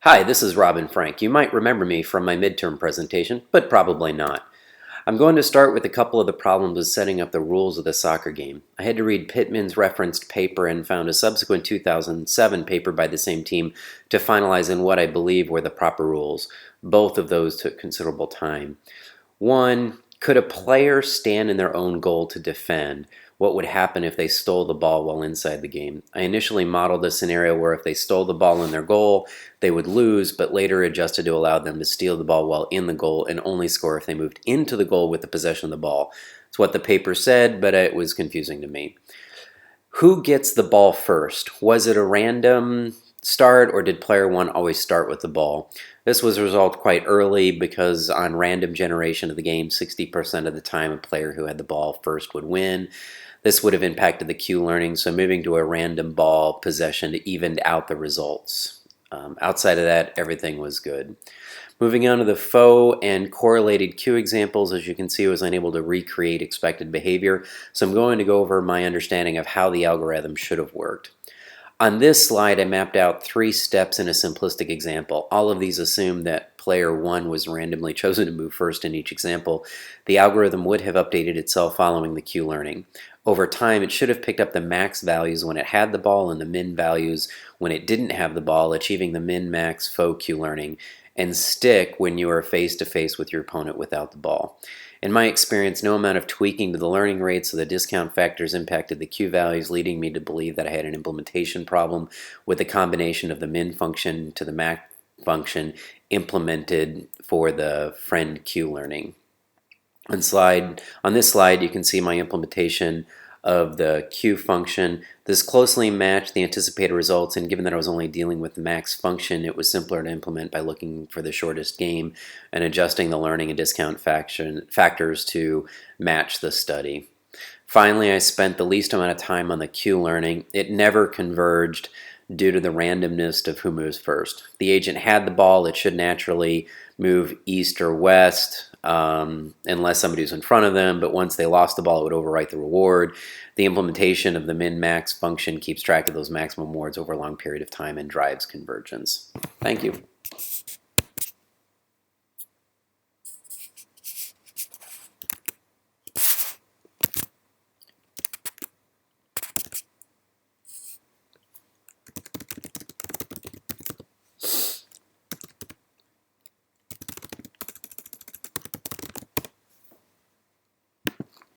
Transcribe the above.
Hi, this is Robin Frank. You might remember me from my midterm presentation, but probably not. I'm going to start with a couple of the problems with setting up the rules of the soccer game. I had to read Pittman's referenced paper and found a subsequent 2007 paper by the same team to finalize in what I believe were the proper rules. Both of those took considerable time. One, could a player stand in their own goal to defend? What would happen if they stole the ball while inside the game? I initially modeled a scenario where if they stole the ball in their goal, they would lose, but later adjusted to allow them to steal the ball while in the goal and only score if they moved into the goal with the possession of the ball. It's what the paper said, but it was confusing to me. Who gets the ball first? Was it a random start, or did player one always start with the ball? This was resolved quite early because on random generation of the game, 60% of the time a player who had the ball first would win. This would have impacted the Q learning, so moving to a random ball possession evened out the results. Outside of that, everything was good. Moving on to the faux and correlated Q examples, as you can see, I was unable to recreate expected behavior, so I'm going to go over my understanding of how the algorithm should have worked. On this slide, I mapped out 3 steps in a simplistic example. All of these assume that player 1 was randomly chosen to move first in each example. The algorithm would have updated itself following the Q learning. Over time, it should have picked up the max values when it had the ball and the min values when it didn't have the ball, achieving the min-max faux Q learning, and stick when you are face-to-face with your opponent without the ball. In my experience, no amount of tweaking to the learning rates or the discount factors impacted the Q values, leading me to believe that I had an implementation problem with the combination of the min function to the max function implemented for the friend Q learning. On this slide, you can see my implementation of the Q function. This closely matched the anticipated results, and given that I was only dealing with the max function, it was simpler to implement by looking for the shortest game and adjusting the learning and discount factors to match the study. Finally, I spent the least amount of time on the Q learning. It never converged due to the randomness of who moves first. If the agent had the ball, it should naturally move east or west unless somebody was in front of them, but once they lost the ball, it would overwrite the reward. The implementation of the min-max function keeps track of those maximum rewards over a long period of time and drives convergence. Thank you.